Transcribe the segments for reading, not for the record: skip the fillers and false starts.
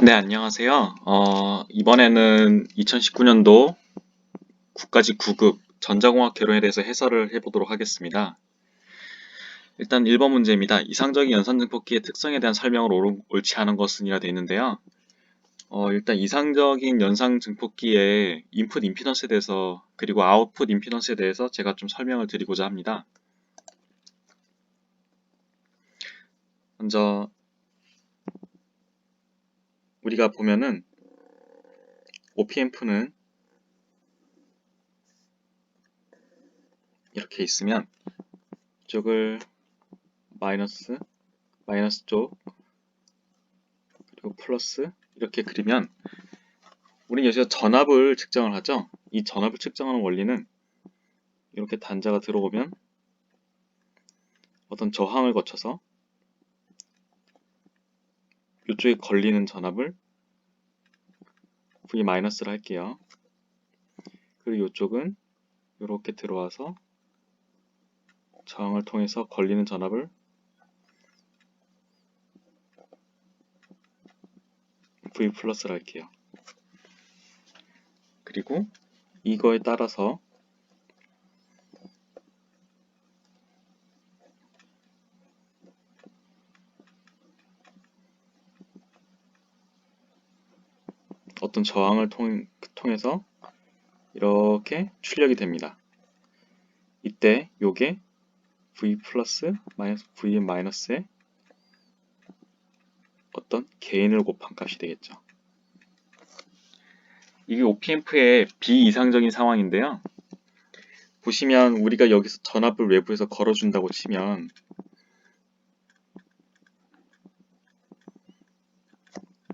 네, 안녕하세요. 이번에는 2019년도 국가직 9급 전자공학 개론에 대해서 해설을 해보도록 하겠습니다. 일단 1번 문제입니다. 이상적인 연산증폭기의 특성에 대한 설명을 옳지 않은 것은이라 되어 있는데요. 일단 이상적인 연산증폭기의 인풋 임피던스에 대해서 그리고 아웃풋 임피던스에 대해서 제가 좀 설명을 드리고자 합니다. 먼저 우리가 보면은 OPM프는 이렇게 있으면 이쪽을 마이너스 쪽 그리고 플러스 이렇게 그리면 우리는 여기서 전압을 측정을 하죠. 이 전압을 측정하는 원리는 이렇게 단자가 들어오면 어떤 저항을 거쳐서 이쪽에 걸리는 전압을 V-를 할게요. 그리고 이쪽은 이렇게 들어와서 저항을 통해서 걸리는 전압을 V+를 할게요. 그리고 이거에 따라서 어떤 저항을 통해서 이렇게 출력이 됩니다. 이때 요게 V+, V-의 어떤 개인을 곱한 값이 되겠죠. 이게 OPM프의 비이상적인 상황인데요. 보시면 우리가 여기서 전압을 외부에서 걸어준다고 치면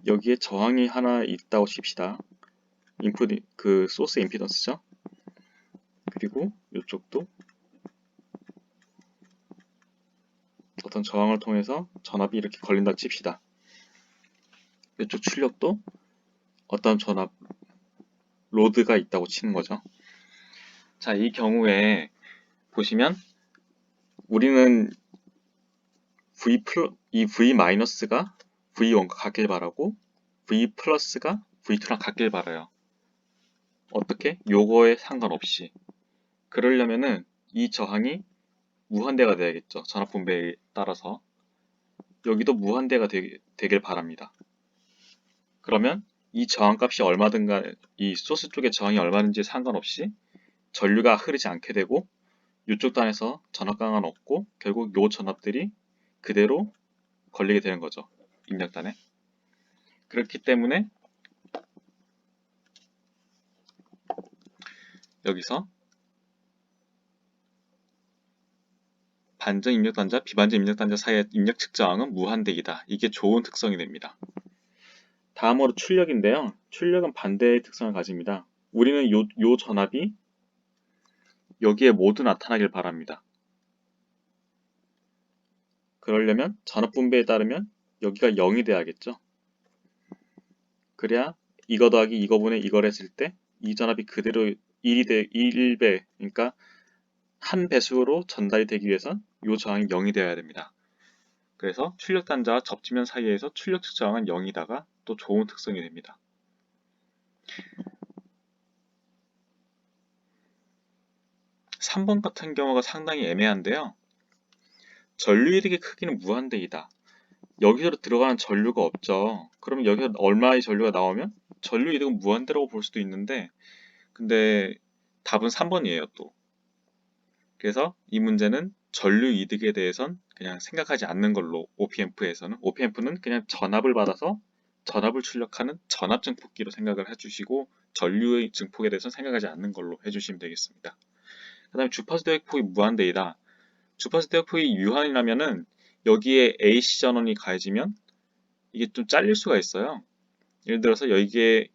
여기에 저항이 하나 있다고 칩시다. 인풋 그 소스 임피던스죠. 그리고 이쪽도 어떤 저항을 통해서 전압이 이렇게 걸린다고 칩시다. 이쪽 출력도 어떤 전압 로드가 있다고 치는 거죠. 자, 이 경우에 보시면 우리는 이 V-가 V1과 같길 바라고 V+가 V2랑 같길 바라요. 어떻게? 요거에 상관없이. 그러려면은 이 저항이 무한대가 돼야겠죠. 전압 분배에 따라서. 여기도 무한대가 되길 바랍니다. 그러면 이 저항값이 얼마든 간에 이 소스 쪽의 저항이 얼마든지 상관없이 전류가 흐르지 않게 되고 이쪽 단에서 전압강은 없고 결국 요 전압들이 그대로 걸리게 되는 거죠. 입력단에. 그렇기 때문에 여기서 반전 입력단자, 비반전 입력단자 사이의 입력 측정은 무한대이다. 이게 좋은 특성이 됩니다. 다음으로 출력인데요. 출력은 반대의 특성을 가집니다. 우리는 요 전압이 여기에 모두 나타나길 바랍니다. 그러려면 전압 분배에 따르면 여기가 0이 돼야겠죠. 그래야 이거 더하기 이거분의 이걸 했을 때 이 전압이 그대로 1배, 그러니까 한 배수로 전달이 되기 위해선 이 저항이 0이 되어야 됩니다. 그래서 출력 단자와 접지면 사이에서 출력 측정은 0이다가 또 좋은 특성이 됩니다. (3번) 같은 경우가 상당히 애매한데요. 전류 이득의 크기는 무한대이다. 여기서 들어가는 전류가 없죠. 그러면 여기서 얼마의 전류가 나오면 전류 이득은 무한대라고 볼 수도 있는데 근데 답은 3번이에요 또. 그래서 이 문제는 전류 이득에 대해선 그냥 생각하지 않는 걸로 OPM프는 그냥 전압을 받아서 전압을 출력하는 전압 증폭기로 생각을 해주시고 전류의 증폭에 대해서는 생각하지 않는 걸로 해주시면 되겠습니다. 그 다음에 주파수 대역폭이 무한대이다. 주파수 대역폭이 유한이라면은 여기에 AC 전원이 가해지면 이게 좀 잘릴 수가 있어요. 예를 들어서 여기에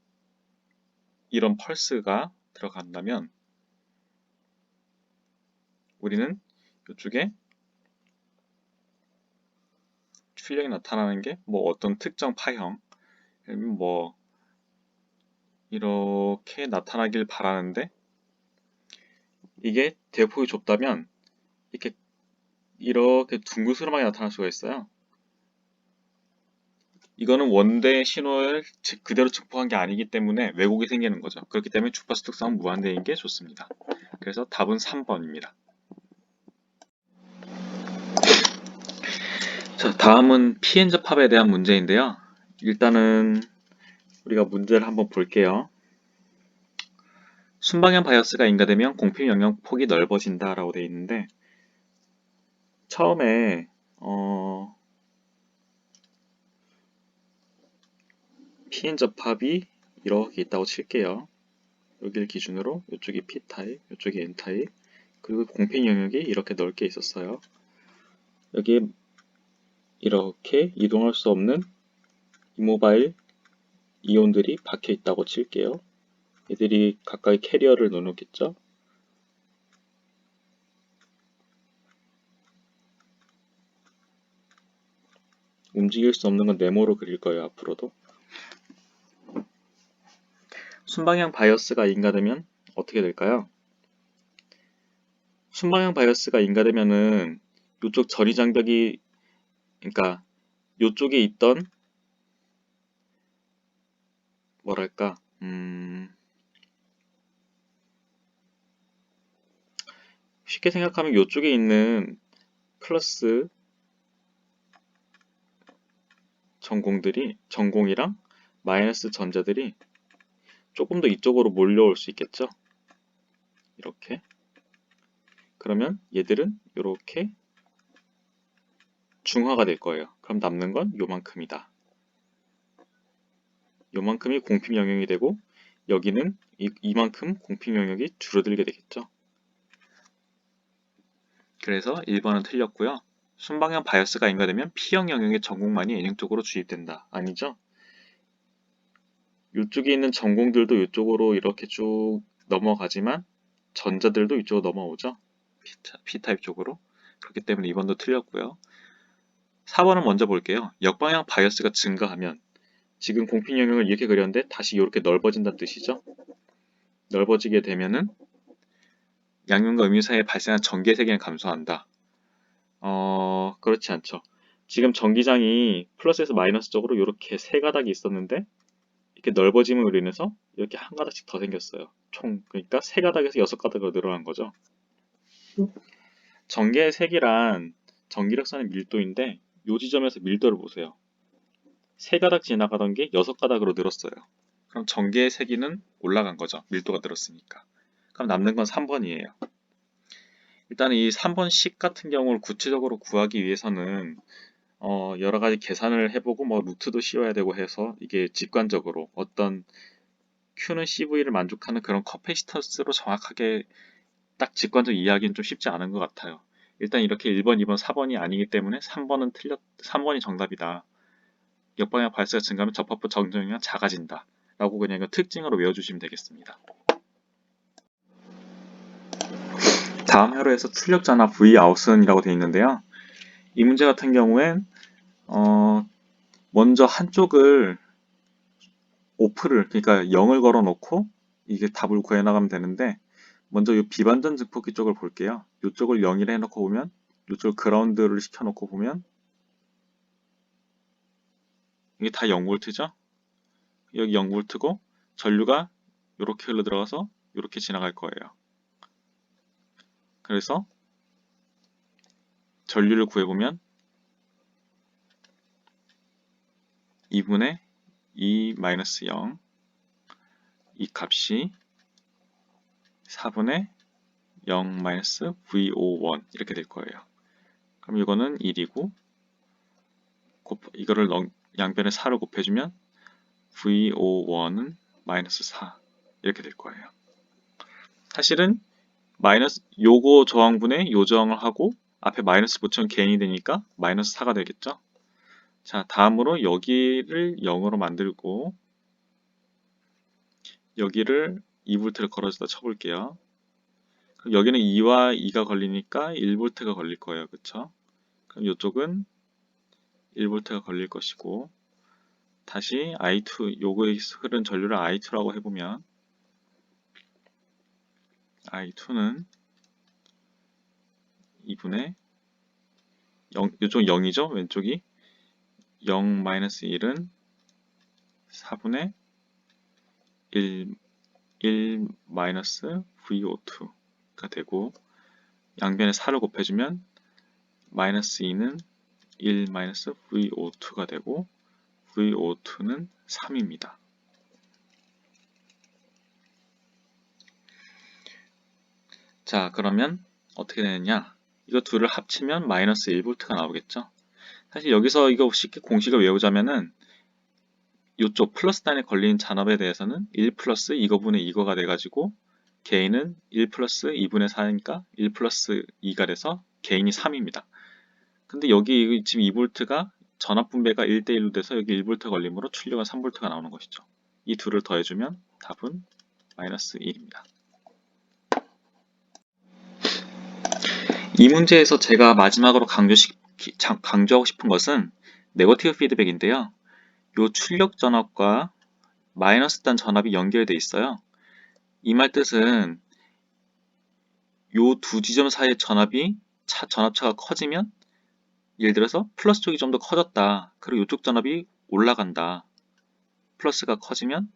이런 펄스가 들어간다면 우리는 이쪽에 출력이 나타나는 게 뭐 어떤 특정 파형 뭐 이렇게 나타나길 바라는데 이게 대폭이 좁다면 이렇게 둥그스름하게 나타날 수가 있어요. 이거는 원대 신호를 그대로 증폭한 게 아니기 때문에 왜곡이 생기는 거죠. 그렇기 때문에 주파수 특성은 무한대인 게 좋습니다. 그래서 답은 3번입니다. 자, 다음은 피엔저 팝에 대한 문제인데요. 일단은 우리가 문제를 한번 볼게요. 순방향 바이어스가 인가되면 공필 영역폭이 넓어진다 라고 되어 있는데, 처음에 피엔저 팝이 이렇게 있다고 칠게요. 여기를 기준으로 이쪽이 P타입, 이쪽이 N타입, 그리고 공필 영역이 이렇게 넓게 있었어요. 여기에 이렇게 이동할 수 없는 이모바일 이온들이 박혀 있다고 칠게요. 얘들이 가까이 캐리어를 넣어놓겠죠. 움직일 수 없는 건 네모로 그릴 거예요, 앞으로도. 순방향 바이어스가 인가되면 어떻게 될까요? 순방향 바이어스가 인가되면은 이쪽 전위 장벽이, 그러니까 이쪽에 있던 뭐랄까, 쉽게 생각하면 이쪽에 있는 플러스 전공이랑 마이너스 전자들이 조금 더 이쪽으로 몰려올 수 있겠죠? 이렇게. 그러면 얘들은 이렇게 중화가 될 거예요. 그럼 남는 건 요만큼이다. 요만큼이 공필 영역이 되고, 여기는 이만큼 공필 영역이 줄어들게 되겠죠. 그래서 1번은 틀렸고요. 순방향 바이어스가 인가되면 P형 영역의 전공만이 N형 쪽으로 주입된다. 아니죠? 이쪽에 있는 전공들도 이쪽으로 이렇게 쭉 넘어가지만 전자들도 이쪽으로 넘어오죠. P타입 쪽으로. 그렇기 때문에 2번도 틀렸고요. 4번은 먼저 볼게요. 역방향 바이어스가 증가하면, 지금 공필 영역을 이렇게 그렸는데 다시 이렇게 넓어진다는 뜻이죠. 넓어지게 되면은 양면과 음유 사이에 발생한 전기의 세기는 감소한다. 그렇지 않죠. 지금 전기장이 플러스에서 마이너스 쪽으로 이렇게 세 가닥이 있었는데, 이렇게 넓어짐으로 인해서 이렇게 한 가닥씩 더 생겼어요. 그러니까 세 가닥에서 여섯 가닥으로 늘어난 거죠. 전기의 세기란 전기력선의 밀도인데, 이 지점에서 밀도를 보세요. 세 가닥 지나가던 게 여섯 가닥으로 늘었어요. 그럼 전기의 세기는 올라간 거죠. 밀도가 늘었으니까. 그럼 남는 건 3번이에요. 일단 이 3번식 같은 경우를 구체적으로 구하기 위해서는 여러 가지 계산을 해보고 뭐 루트도 씌워야 되고 해서, 이게 직관적으로 어떤 Q는 CV를 만족하는 그런 커패시턴스로 정확하게 딱 직관적 이야기는 좀 쉽지 않은 것 같아요. 일단 이렇게 1번, 2번, 4번이 아니기 때문에 3번이 정답이다. 역방향 발사가 증가하면 접합부 정정量작아진다. 라고 그냥 이거 특징으로 외워주시면 되겠습니다. 다음 회로에서 출력자나 Vout은이라고 되어 있는데요. 이 문제 같은 경우엔 먼저 한쪽을 그러니까 0을 걸어 놓고 이게 답을 구해 나가면 되는데, 먼저 이 비반전 증폭기 쪽을 볼게요. 이쪽을 0이라 해놓고 보면, 이쪽을 그라운드를 시켜놓고 보면 이게 다 0V죠? 여기 0V고 전류가 이렇게 흘러 들어가서 이렇게 지나갈 거예요. 그래서 전류를 구해보면 2분의 2-0, 이 값이 4분의 0-VO1 이렇게 될 거예요. 그럼 이거는 1이고, 이거를 양변에 4를 곱해주면 VO1은 -4 이렇게 될 거예요. 사실은 요거 저항분에 요 저항을 하고 앞에 마이너스 붙이면 개인이 되니까 -4가 되겠죠. 자, 다음으로 여기를 0으로 만들고 여기를 2V를 걸어서 쳐볼게요. 그럼 여기는 2와 2가 걸리니까 1V가 걸릴 거예요. 그쵸? 그럼 이쪽은 1V가 걸릴 것이고, 다시 I2, 요거에 흐른 전류를 I2라고 해보면 I2는 2분의 0, 이쪽 0이죠? 왼쪽이. 0-1은 4분의 1 VO2가 되고 양변에 4를 곱해주면 -2는 1 VO2가 되고 VO2는 3입니다. 자, 그러면 어떻게 되느냐? 이거 둘을 합치면 -1V가 나오겠죠? 사실 여기서 이거 쉽게 공식을 외우자면은 이쪽 플러스 단에 걸린 잔압에 대해서는 1 플러스 이거분의 이거가 돼가지고 개인은 1 플러스 2분의 4니까 1 플러스 2가 돼서 개인이 3입니다. 근데 여기 지금 2V가 전압 분배가 1대1로 돼서 여기 1V 걸림으로 출력은 3V가 나오는 것이죠. 이 둘을 더해주면 답은 -1입니다. 이 문제에서 제가 마지막으로 강조하고 싶은 것은 네거티브 피드백인데요. 이 출력 전압과 마이너스 단 전압이 연결되어 있어요. 이 말 뜻은 이 두 지점 사이의 전압차가 커지면 예를 들어서 플러스 쪽이 좀 더 커졌다. 그리고 이쪽 전압이 올라간다. 플러스가 커지면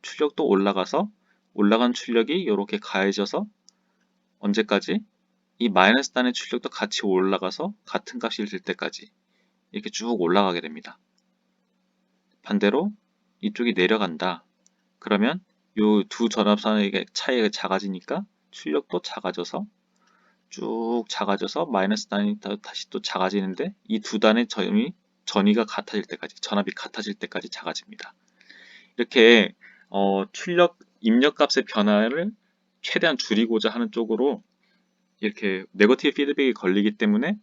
출력도 올라가서 올라간 출력이 이렇게 가해져서 언제까지? 이 마이너스 단의 출력도 같이 올라가서 같은 값이 될 때까지 이렇게 쭉 올라가게 됩니다. 반대로 이쪽이 내려간다. 그러면 이 두 전압선의 차이가 작아지니까 출력도 작아져서 쭉 작아져서 마이너스 단이 다시 또 작아지는데 이 두 단의 전위가 같아질 때까지, 전압이 같아질 때까지 작아집니다. 이렇게 출력 입력값의 변화를 최대한 줄이고자 하는 쪽으로 이렇게 네거티브 피드백이 걸리기 때문에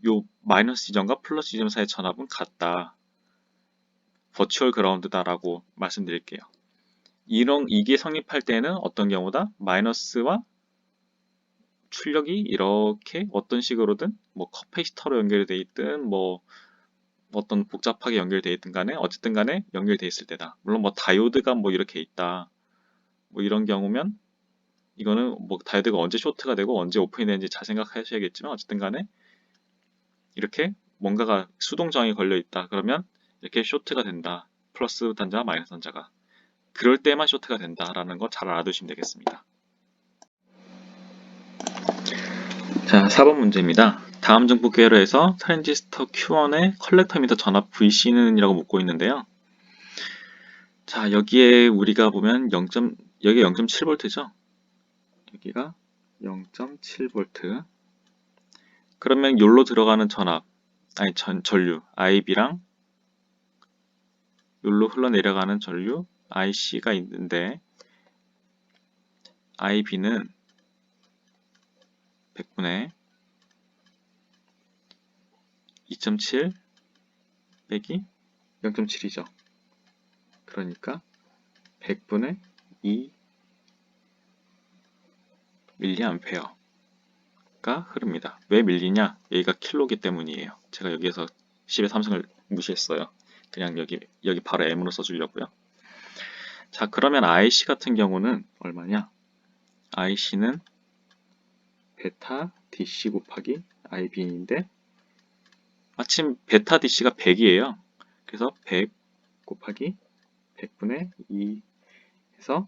요 마이너스 지점과 플러스 지점 사이의 전압은 같다. 버추얼 그라운드다라고 말씀드릴게요. 이게 성립할 때는 어떤 경우다? 마이너스와 출력이 이렇게 어떤 식으로든 뭐 커패시터로 연결되어 있든 뭐 어떤 복잡하게 연결되어 있든 간에 어쨌든 간에 연결되어 있을 때다. 물론 뭐 다이오드가 뭐 이렇게 있다. 뭐 이런 경우면 이거는 뭐 다이오드가 언제 쇼트가 되고 언제 오픈이 되는지 잘 생각하셔야겠지만 어쨌든 간에 이렇게 뭔가가 수동저항이 걸려 있다. 그러면 이렇게 쇼트가 된다. 플러스 단자와 마이너스 단자가. 그럴 때만 쇼트가 된다라는 거 잘 알아두시면 되겠습니다. 자, 4번 문제입니다. 다음 정보계열에서 트랜지스터 Q1의 컬렉터 미터 전압 VC는 이라고 묻고 있는데요. 자, 여기에 우리가 보면 여기 0.7V죠. 여기가 0.7V. 그러면 여기로 들어가는 전류 IB랑 여기로 흘러내려가는 전류 IC가 있는데 IB는 100분의 2.7 빼기 0.7이죠. 그러니까 100분의 2 밀리암페어가 흐릅니다. 왜 밀리냐? 여기가 킬로기 때문이에요. 제가 여기에서 10의 3승을 무시했어요. 그냥 여기 바로 M으로 써주려고요. 자, 그러면 IC 같은 경우는 얼마냐? IC는 베타 DC 곱하기 IB인데 마침 베타 DC가 100이에요. 그래서 100 곱하기 100분의 2 해서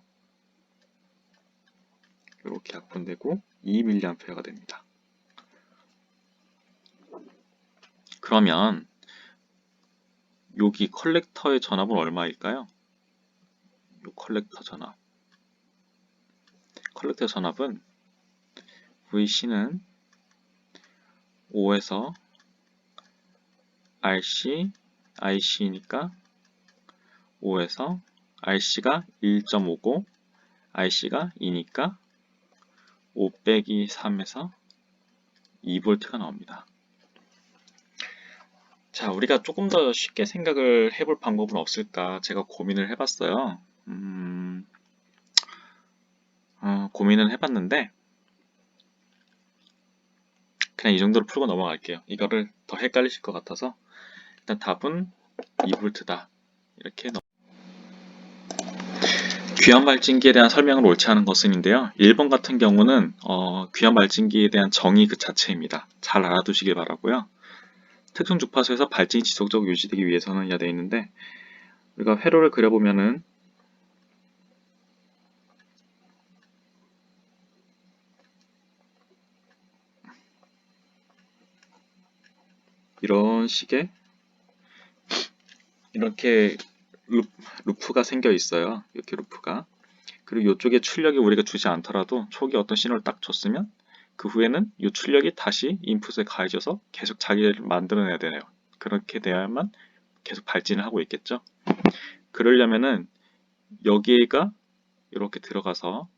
이렇게 약분되고 2mA가 됩니다. 그러면 여기 컬렉터의 전압은 얼마일까요? 이 컬렉터 전압은 VC는 5에서 RC, IC니까 5에서 RC가 1.5고 IC가 2니까 5 빼기 3에서 2V가 나옵니다. 자, 우리가 조금 더 쉽게 생각을 해볼 방법은 없을까 제가 고민을 해봤어요. 고민을 해봤는데 그냥 이 정도로 풀고 넘어갈게요. 이거를 더 헷갈리실 것 같아서 일단 답은 2V다. 이렇게 귀환 발진기에 대한 설명을 옳지 않은 것은인데요. 1번 같은 경우는 귀환 발진기에 대한 정의 그 자체입니다. 잘 알아두시길 바라고요. 특정 주파수에서 발진이 지속적으로 유지되기 위해서는 이야 되어 있는데, 우리가 회로를 그려보면은 이런 식의 이렇게 루프가 생겨 있어요. 이렇게 루프가. 그리고 이쪽에 출력이 우리가 주지 않더라도 초기에 어떤 신호를 딱 줬으면 그 후에는 이 출력이 다시 인풋에 가해져서 계속 자기를 만들어내야 되네요. 그렇게 돼야만 계속 발진을 하고 있겠죠. 그러려면은 여기가 이렇게 들어가서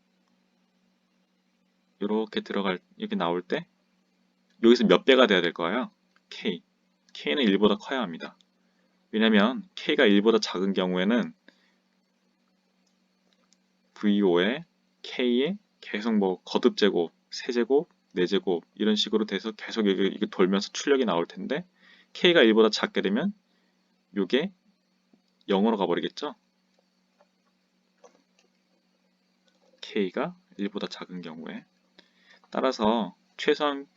이렇게 나올 때 여기서 몇 배가 돼야 될 거예요. K. K는 1보다 커야 합니다. 왜냐면 K가 1보다 작은 경우에는 VO에 K에 계속 뭐 거듭제곱, 세제곱, 네제곱 이런 식으로 돼서 계속 이게 돌면서 출력이 나올 텐데 K가 1보다 작게 되면 이게 0으로 가버리겠죠. K가 1보다 작은 경우에. 따라서 최소한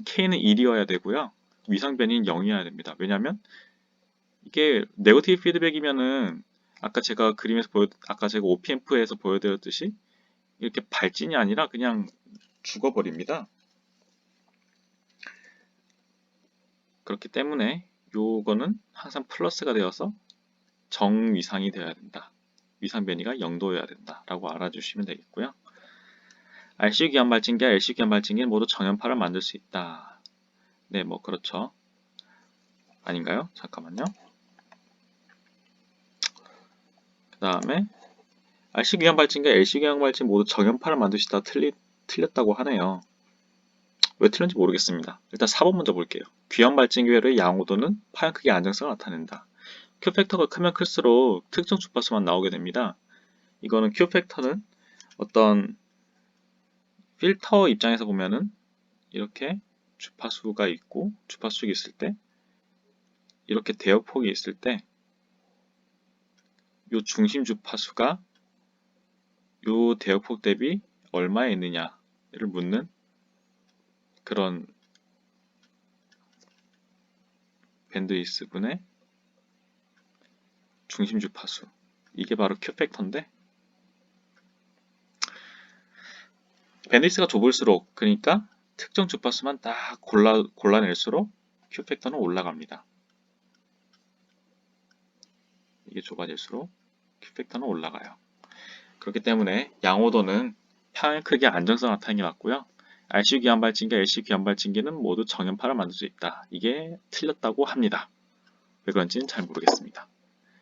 K는 1이어야 되고요. 위상 변이는 0이어야 됩니다. 왜냐하면 이게 네거티브 피드백이면은 아까 제가 OPM프에서 보여드렸듯이 이렇게 발진이 아니라 그냥 죽어버립니다. 그렇기 때문에 요거는 항상 플러스가 되어서 정위상이 되어야 된다. 위상 변이가 0도여야 된다. 라고 알아주시면 되겠고요. RC 기한 발진기와 LC 기한 발진기는 모두 정연파를 만들 수 있다. 네, 뭐 그렇죠. 아닌가요? 잠깐만요. 그 다음에 RC 기한 발진기와 LC 기한 발진 모두 정연파를 만들 수 있다. 틀렸다고 하네요. 왜 틀린지 모르겠습니다. 일단 4번 먼저 볼게요. 귀한 발진기 회로의 양호도는 파형 크기 안정성을 나타낸다. Q팩터가 크면 클수록 특정 주파수만 나오게 됩니다. 이거는 Q팩터는 어떤 필터 입장에서 보면은 이렇게 주파수가 있고 주파수가 있을 때 이렇게 대역폭이 있을 때 이 중심 주파수가 이 대역폭 대비 얼마에 있느냐를 묻는 그런 밴드위스 분의 중심 주파수, 이게 바로 Q팩터인데 밴드위스가 좁을수록, 그러니까 특정 주파수만 딱 골라낼수록 Q팩터는 올라갑니다. 이게 좁아질수록 Q팩터는 올라가요. 그렇기 때문에 양호도는 파형의 크기의 안정성 나타내는 게 맞고요. RC 귀한 발진기, LC 귀한 발진기는 모두 정연파를 만들 수 있다. 이게 틀렸다고 합니다. 왜 그런지는 잘 모르겠습니다.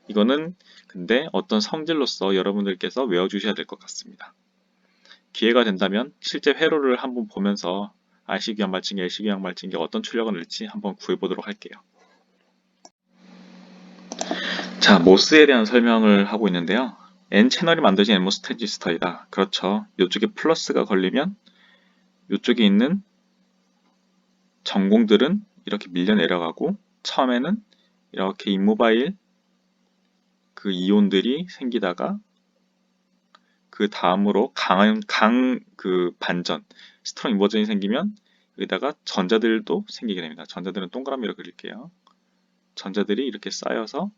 이거는 근데 어떤 성질로서 여러분들께서 외워주셔야 될 것 같습니다. 기회가 된다면 실제 회로를 한번 보면서 RC 귀한 발진기, LC 귀한 발진기가 어떤 출력을 낼지 한번 구해보도록 할게요. 자, 모스에 대한 설명을 하고 있는데요. N채널이 만들어진 NMOS 트랜지스터이다. 그렇죠. 이쪽에 플러스가 걸리면 이쪽에 있는 전공들은 이렇게 밀려 내려가고 처음에는 이렇게 인모바일 그 이온들이 생기다가 그 다음으로 강한 그 반전 스트롱 인버전이 생기면 여기다가 전자들도 생기게 됩니다. 전자들은 동그라미로 그릴게요. 전자들이 이렇게 쌓여서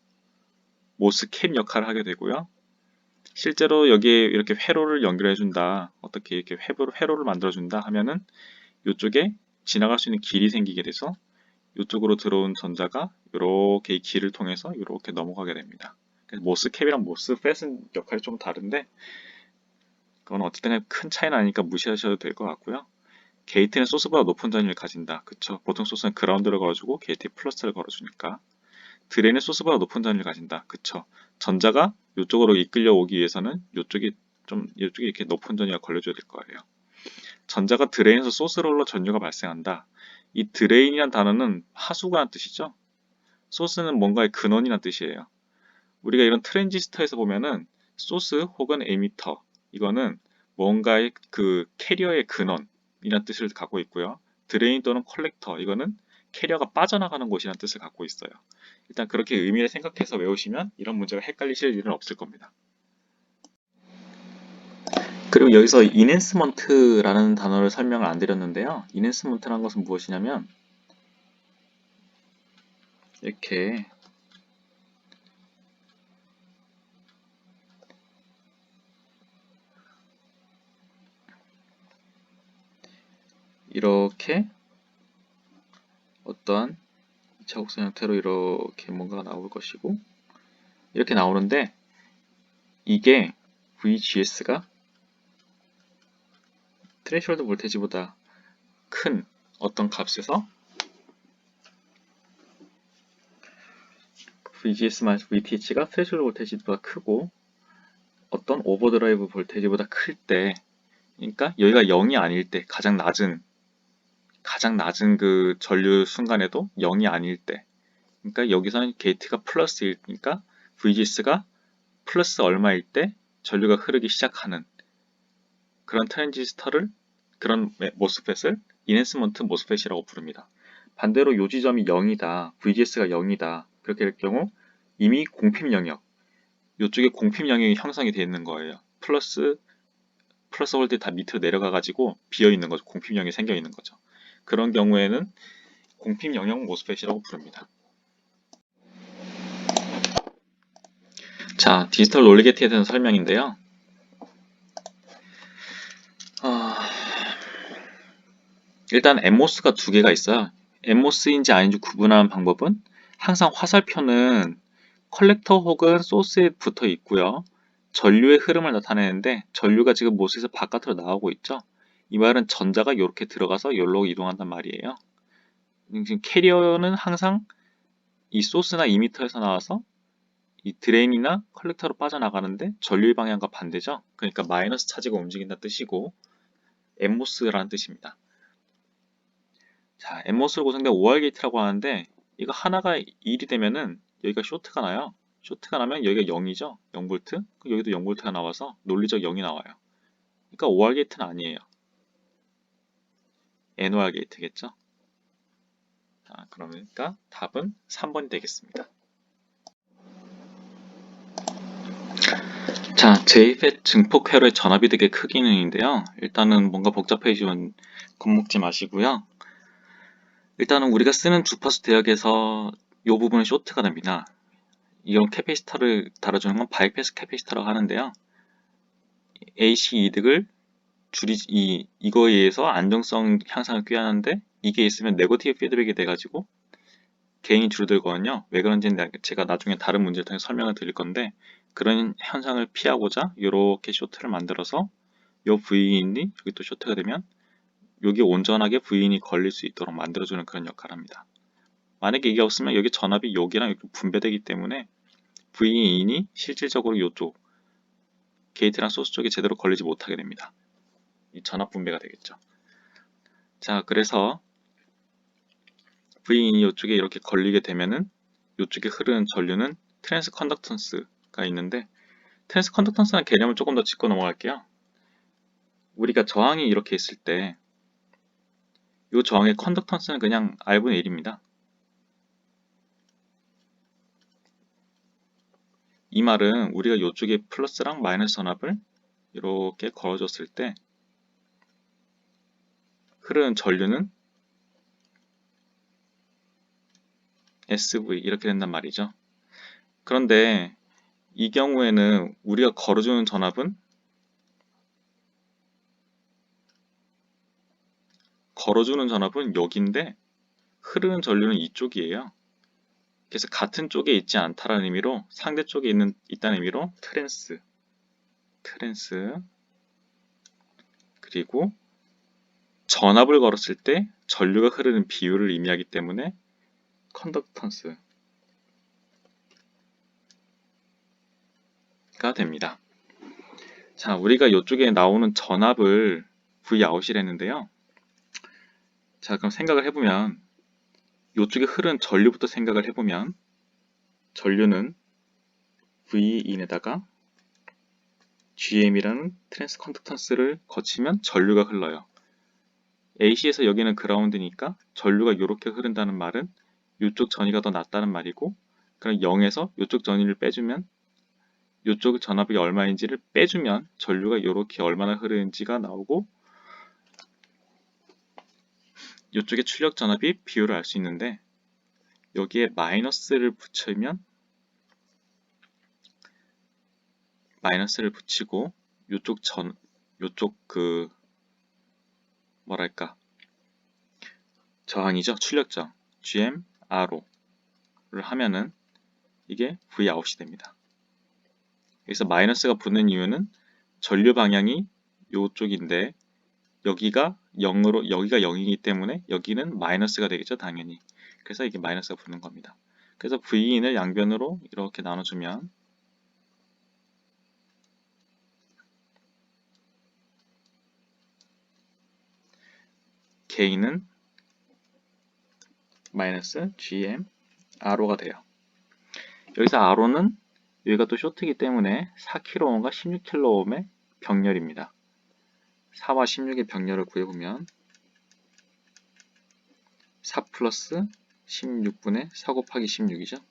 모스캡 역할을 하게 되고요. 실제로 여기에 이렇게 회로를 연결해 준다, 어떻게 이렇게 회로를 만들어 준다 하면은 이쪽에 지나갈 수 있는 길이 생기게 돼서 이쪽으로 들어온 전자가 이렇게 이 길을 통해서 이렇게 넘어가게 됩니다. 모스캡이랑 모스팻은 역할이 좀 다른데 그건 어쨌든 큰 차이는 아니니까 무시하셔도 될 것 같고요. 게이트는 소스보다 높은 전위를 가진다. 그쵸? 보통 소스는 그라운드를 걸어주고 게이트에 플러스를 걸어주니까. 드레인은 소스보다 높은 전위를 가진다. 그쵸? 전자가 이쪽으로 이끌려 오기 위해서는 이쪽이 이렇게 높은 전위가 걸려줘야 될 거예요. 전자가 드레인에서 소스로 흘러 전류가 발생한다. 이 드레인이란 단어는 하수구란 뜻이죠. 소스는 뭔가의 근원이란 뜻이에요. 우리가 이런 트랜지스터에서 보면은 소스 혹은 에미터, 이거는 뭔가의 그 캐리어의 근원이란 뜻을 갖고 있고요. 드레인 또는 컬렉터, 이거는 캐리어가 빠져나가는 곳이라는 뜻을 갖고 있어요. 일단 그렇게 의미를 생각해서 외우시면 이런 문제가 헷갈리실 일은 없을 겁니다. 그리고 여기서 인핸스먼트라는 단어를 설명을 안 드렸는데요. 인핸스먼트라는 것은 무엇이냐면 이렇게 어떠한 2차 곡선 형태로 이렇게 뭔가가 나올 것이고, 이렇게 나오는데, 이게 VGS가 트레이셔홀드 볼테이지보다 큰 어떤 값에서 VGS-VTH가 트레이셔홀드 볼테이지보다 크고 어떤 오버드라이브 볼테이지보다 클 때, 그러니까 여기가 0이 아닐 때, 가장 낮은 그 전류 순간에도 0이 아닐 때, 그러니까 여기서는 게이트가 플러스이니까 VGS가 플러스 얼마일 때 전류가 흐르기 시작하는 그런 트랜지스터를, 그런 모스펫을 인핸스먼트 모스펫이라고 부릅니다. 반대로 요 지점이 0이다, VGS가 0이다 그렇게 될 경우 이미 공핍 영역, 이쪽에 공핍 영역이 형성이 되어 있는 거예요. 플러스 홀드 다 밑으로 내려가 가지고 비어 있는 거죠. 공핍 영역이 생겨 있는 거죠. 그런 경우에는 공핍 영역 모스펫이라고 부릅니다. 자, 디지털 롤리게티에 대한 설명인데요. 일단 NMOS가 두 개가 있어요. NMOS인지 아닌지 구분하는 방법은 항상 화살표는 컬렉터 혹은 소스에 붙어 있고요. 전류의 흐름을 나타내는데 전류가 지금 모스에서 바깥으로 나오고 있죠. 이 말은 전자가 이렇게 들어가서 여기로 이동한단 말이에요. 지금 캐리어는 항상 이 소스나 이미터에서 나와서 이 드레인이나 컬렉터로 빠져나가는데 전류의 방향과 반대죠. 그러니까 마이너스 차지가 움직인다는 뜻이고 NMOS라는 뜻입니다. 자, NMOS로 구성된 OR 게이트라고 하는데 이거 하나가 1이 되면은 여기가 쇼트가 나요. 쇼트가 나면 여기가 0이죠. 0V. 여기도 0V가 나와서 논리적 0이 나와요. 그러니까 OR 게이트는 아니에요. NOR 게이트겠죠. 자, 그러니까 답은 3번이 되겠습니다. 자, JFET 증폭 회로의 전압이득의 크기는인데요. 일단은 뭔가 복잡해지면 겁먹지 마시고요. 일단은 우리가 쓰는 주파수 대역에서 이 부분은 쇼트가 됩니다. 이런 캐패시터를 달아주는 건 바이패스 캐패시터라고 하는데요. AC 이득을 이거에 의해서 안정성 향상을 꾀하는데 이게 있으면 네거티브 피드백이 돼가지고 개인이 줄어들거든요. 왜 그런지는 제가 나중에 다른 문제를 통해 설명을 드릴 건데 그런 현상을 피하고자 이렇게 쇼트를 만들어서 요 V인이 여기 또 쇼트가 되면 여기 온전하게 V인이 걸릴 수 있도록 만들어주는 그런 역할을 합니다. 만약에 이게 없으면 여기 전압이 여기랑 이렇게 분배되기 때문에 V인이 실질적으로 이쪽 게이트랑 소스 쪽에 제대로 걸리지 못하게 됩니다. 이 전압 분배가 되겠죠. 자, 그래서 V인이 이쪽에 이렇게 걸리게 되면은 이쪽에 흐르는 전류는 트랜스 컨덕턴스가 있는데 트랜스 컨덕턴스라는 개념을 조금 더 짚고 넘어갈게요. 우리가 저항이 이렇게 있을 때 이 저항의 컨덕턴스는 그냥 R분의 1입니다. 이 말은 우리가 이쪽에 플러스랑 마이너스 전압을 이렇게 걸어줬을 때 흐르는 전류는 SV 이렇게 된단 말이죠. 그런데 이 경우에는 우리가 걸어주는 전압은 여기인데 흐르는 전류는 이쪽이에요. 그래서 같은 쪽에 있지 않다라는 의미로 상대 쪽에 있다는 의미로 트랜스 그리고 전압을 걸었을 때 전류가 흐르는 비율을 의미하기 때문에 컨덕턴스가 됩니다. 자, 우리가 이쪽에 나오는 전압을 Vout이라 했는데요. 자, 그럼 생각을 해보면 이쪽에 흐르는 전류부터 생각을 해보면 전류는 V인에다가 GM이라는 트랜스 컨덕턴스를 거치면 전류가 흘러요. AC에서 여기는 그라운드니까 전류가 이렇게 흐른다는 말은 이쪽 전위가 더 낮다는 말이고 그럼 0에서 이쪽 전위를 빼주면 이쪽 전압이 얼마인지를 빼주면 전류가 이렇게 얼마나 흐르는지가 나오고 이쪽에 출력 전압이 비율을 알 수 있는데 여기에 마이너스를 붙이면 마이너스를 붙이고 요쪽 뭐랄까 저항이죠. 출력정 GM R호를 하면은 이게 Vout이 됩니다. 여기서 마이너스가 붙는 이유는 전류 방향이 요쪽인데 여기가 0이기 때문에 여기는 마이너스가 되겠죠, 당연히. 그래서 이게 마이너스가 붙는 겁니다. 그래서 Vin을 양변으로 이렇게 나눠주면 K는 마이너스 GM R호가 돼요. 여기서 R호는 여기가 또 쇼트이기 때문에 4kΩ과 16kΩ의 병렬입니다. 4와 16의 병렬을 구해보면 4 플러스 16분의 4 곱하기 16이죠.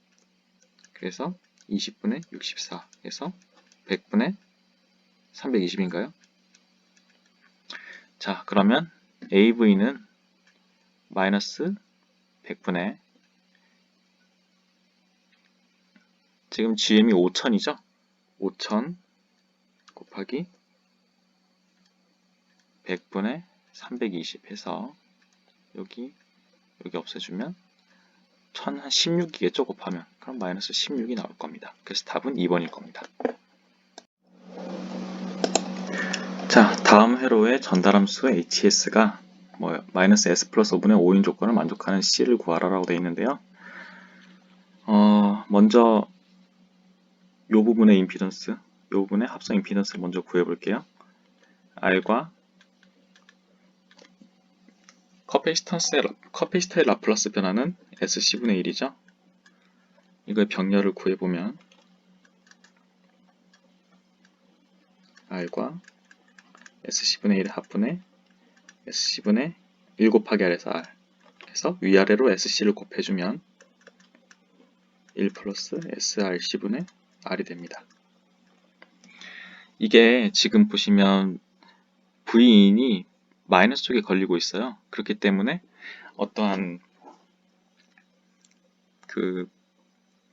그래서 20분의 64 해서 100분의 320인가요? 자, 그러면 AV는 마이너스 100분의 지금 GM이 5000이죠? 5000 곱하기 100분의 320 해서 여기 없애주면 1016이겠죠? 곱하면. 그럼 마이너스 16이 나올 겁니다. 그래서 답은 2번일 겁니다. 자, 다음 회로의 전달함수 HS가 마이너스 S 플러스 5분의 5인 조건을 만족하는 C를 구하라라고 되어 있는데요. 먼저 이 부분의 임피던스, 이 부분의 합성 임피던스를 먼저 구해볼게요. R과 커피시터의 라플라스 변화는 SC분의 1이죠. 이거의 병렬을 구해보면 R과 SC분의 1의 합분의 SC분의 1 곱하기 R에서 R 해서 위아래로 SC를 곱해주면 1 플러스 SRC분의 R이 됩니다. 이게 지금 보시면 V인이 마이너스 쪽에 걸리고 있어요. 그렇기 때문에 어떠한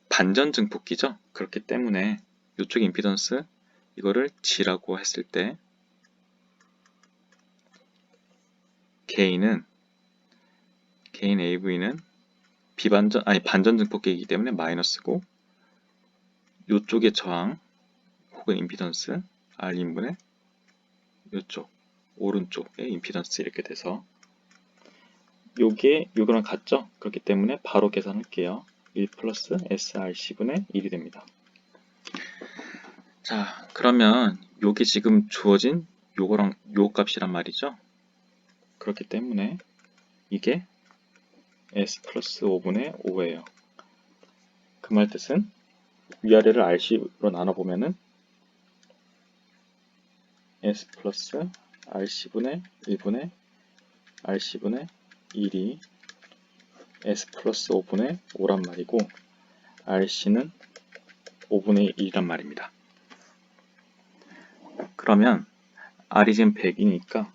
반전 증폭기죠. 그렇기 때문에 이쪽 임피던스 이거를 G라고 했을 때 개인 AV는 반전 증폭기이기 때문에 마이너스고 이쪽의 저항 혹은 임피던스 R인분의 이쪽 오른쪽의 임피던스 이렇게 돼서 요거랑 같죠? 그렇기 때문에 바로 계산할게요. 1 플러스 SRC분의 1이 됩니다. 자, 그러면 요게 지금 주어진 요거랑 요 값이란 말이죠. 그렇기 때문에 이게 S 플러스 5분의 5예요. 그 말 뜻은 위아래를 RC로 나눠보면은 S 플러스 RC분의 1분의 RC분의 1이 S 플러스 5분의 5란 말이고 RC는 5분의 1이란 말입니다. 그러면 R이 지금 100이니까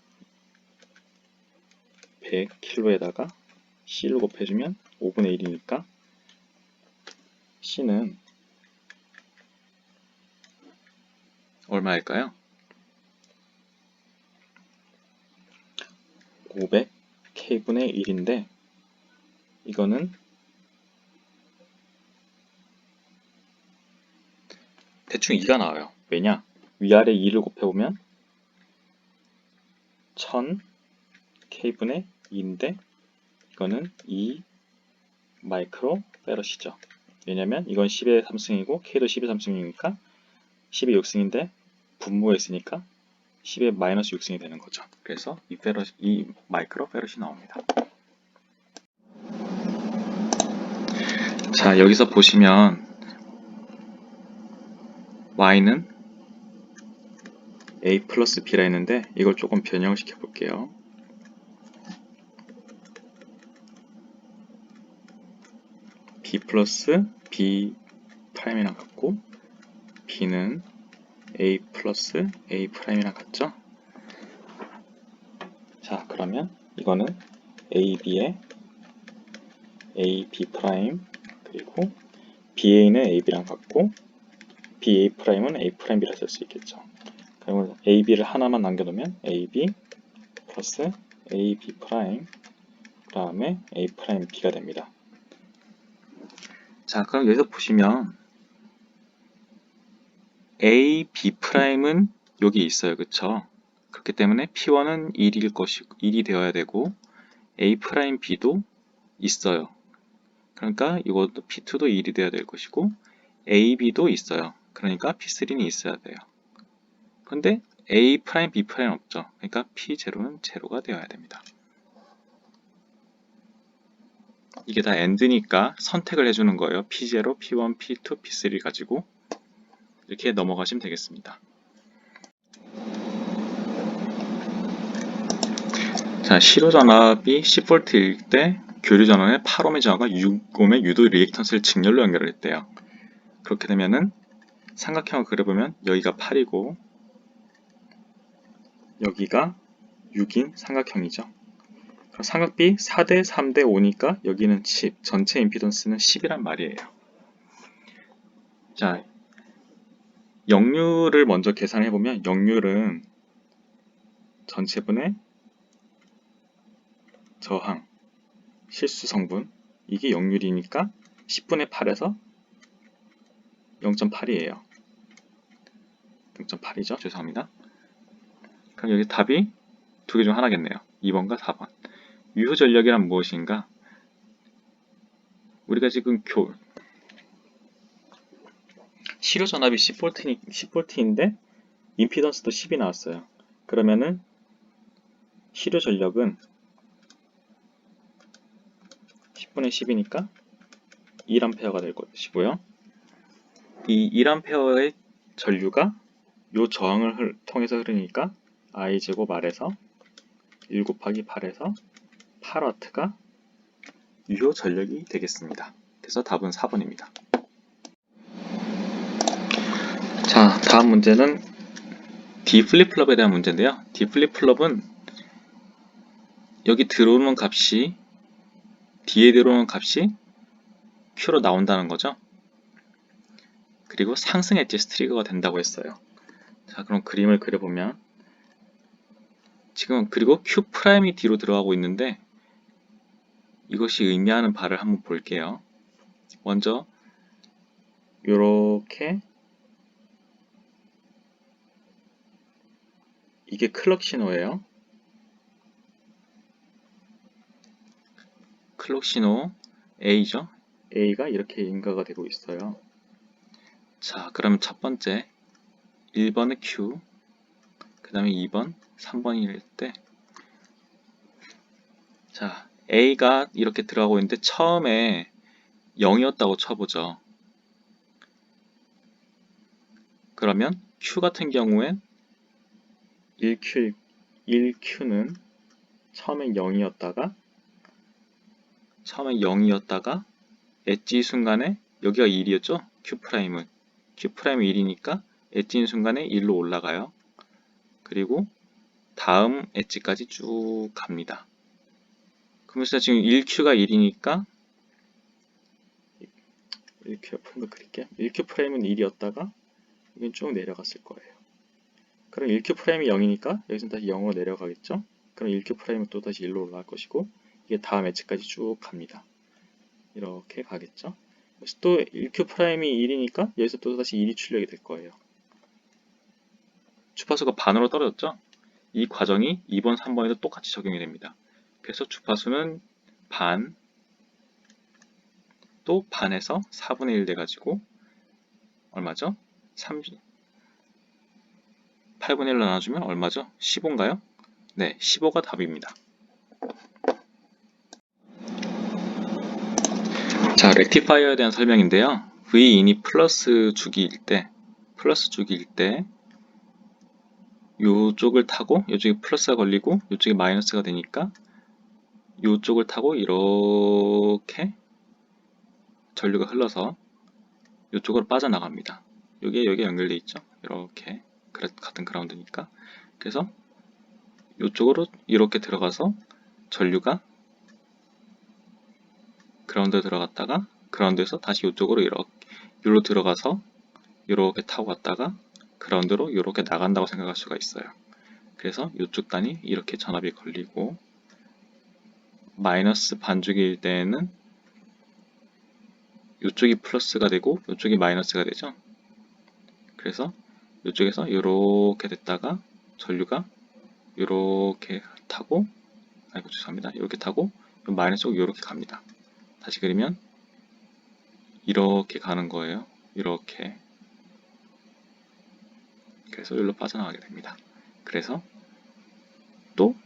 100kg에다가 C를 곱해주면 5분의 1이니까 C는 얼마일까요? 500K분의 1인데 이거는 대충 2가 나와요. 왜냐? 위아래 2를 곱해보면 1000K분의 2인데 이거는 2 마이크로 페럿이죠. 왜냐면 이건 10의 3승이고 K도 10의 3승이니까 10의 6승인데 분모했으니까 10의 마이너스 6승이 되는 거죠. 그래서 2 마이크로 페럿이 나옵니다. 자, 여기서 보시면 Y는 A 플러스 B라 했는데 이걸 조금 변형을 시켜 볼게요. B 플러스 B 프라임이랑 같고 B는 A 플러스 A 프라임이랑 같죠? 자, 그러면 이거는 AB의 AB 프라임, 그리고 BA는 AB랑 같고 BA 프라임은 A 프라임이라 쓸 수 있겠죠. 그러면 AB를 하나만 남겨놓으면 AB 플러스 AB 프라임 그 다음에 A 프라임 B가 됩니다. 자, 그럼 여기서 보시면 A, B 프라임은 여기 있어요. 그쵸? 그렇기 때문에 P1은 1일 것이고 1이 되어야 되고 A 프라임 B도 있어요. 그러니까 이것도 P2도 1이 되어야 될 것이고 AB도 있어요. 그러니까 P3는 있어야 돼요. 그런데 A 프라임, B 프라임 없죠. 그러니까 P0는 제로가 되어야 됩니다. 이게 다 AND니까 선택을 해주는 거예요. P0, P1, P2, P3 가지고 이렇게 넘어가시면 되겠습니다. 자, 실효전압이 10V일 때 교류전원의 8ohm의 저하가 6ohm의 유도 리액턴스를 직렬로 연결을 했대요. 그렇게 되면은 삼각형을 그려보면 여기가 8이고 여기가 6인 삼각형이죠. 그럼 삼각비 4대 3대 5니까 여기는 10, 전체 임피던스는 10이란 말이에요. 자, 역률을 먼저 계산해보면 역률은 전체분의 저항, 실수 성분, 이게 역률이니까 10분의 8에서 0.8이에요. 0.8이죠. 죄송합니다. 그럼 여기 답이 두 개 중 하나겠네요. 2번과 4번. 유효전력이란 무엇인가? 우리가 지금 실효전압이 10V인데 임피던스도 10이 나왔어요. 그러면은 실효전력은 10분의 10이니까 1A가 될 것이고요. 이 1A의 전류가 이 저항을 통해서 흐르니까 I제곱 아래서 1 곱하기 8에서 8W가 유효 전력이 되겠습니다. 그래서 답은 4번입니다. 자, 다음 문제는 D 플립플롭에 대한 문제인데요. D 플립플롭은 여기 들어오는 값이 D에 들어오는 값이 Q로 나온다는 거죠. 그리고 상승 엣지 트리거가 된다고 했어요. 자, 그럼 그림을 그려보면 지금 그리고 Q 프라임이 D로 들어가고 있는데 이것이 의미하는 바를 한번 볼게요. 먼저 요렇게 이게 클럭 신호예요. 클럭 신호 A죠. A가 이렇게 인가가 되고 있어요. 자, 그럼 첫 번째 1번은 Q, 그 다음에 2번, 3번일 때 자, A가 이렇게 들어가고 있는데 처음에 0이었다고 쳐보죠. 그러면 Q 같은 경우엔 1Q는 처음에 0이었다가 엣지 순간에 여기가 1이었죠? Q'은 1이니까 엣지인 순간에 1로 올라가요. 그리고 다음 엣지까지 쭉 갑니다. 그러면서 지금 1Q가 1이니까 1Q 옆으로 그릴게요. 1Q'은 1이었다가 여긴 쭉 내려갔을 거예요. 그럼 1Q'이 0이니까 여기서 다시 0으로 내려가겠죠? 그럼 1Q'은 또 다시 1로 올라갈 것이고 이게 다음 엣지까지 쭉 갑니다. 이렇게 가겠죠? 그래서 또 1Q'이 1이니까 여기서 또 다시 1이 출력이 될 거예요. 주파수가 반으로 떨어졌죠? 이 과정이 2번, 3번에도 똑같이 적용이 됩니다. 그래서 주파수는 반, 또 반에서 4분의 1 돼가지고 얼마죠? 8분의 1로 나눠주면 얼마죠? 15인가요? 네, 15가 답입니다. 자, 렉티파이어에 대한 설명인데요. V인이 플러스 주기일 때 이쪽을 타고 이쪽에 플러스가 걸리고 이쪽에 마이너스가 되니까 이쪽을 타고 이렇게 전류가 흘러서 이쪽으로 빠져나갑니다. 여기에 연결되어 있죠. 이렇게 같은 그라운드니까. 그래서 이쪽으로 이렇게 들어가서 전류가 그라운드 들어갔다가 그라운드에서 다시 이쪽으로 이렇게 요로 들어가서 이렇게 타고 갔다가 그라운드로 이렇게 나간다고 생각할 수가 있어요. 그래서 이쪽 단이 이렇게 전압이 걸리고 마이너스 반죽일 때에는 이쪽이 플러스가 되고 이쪽이 마이너스가 되죠. 그래서 이쪽에서 이렇게 됐다가 전류가 이렇게 타고 아이고 죄송합니다. 이렇게 타고 마이너스 쪽으로 이렇게 갑니다. 다시 그리면 이렇게 가는 거예요. 이렇게. 그래서 여기로 빠져나가게 됩니다. 그래서 또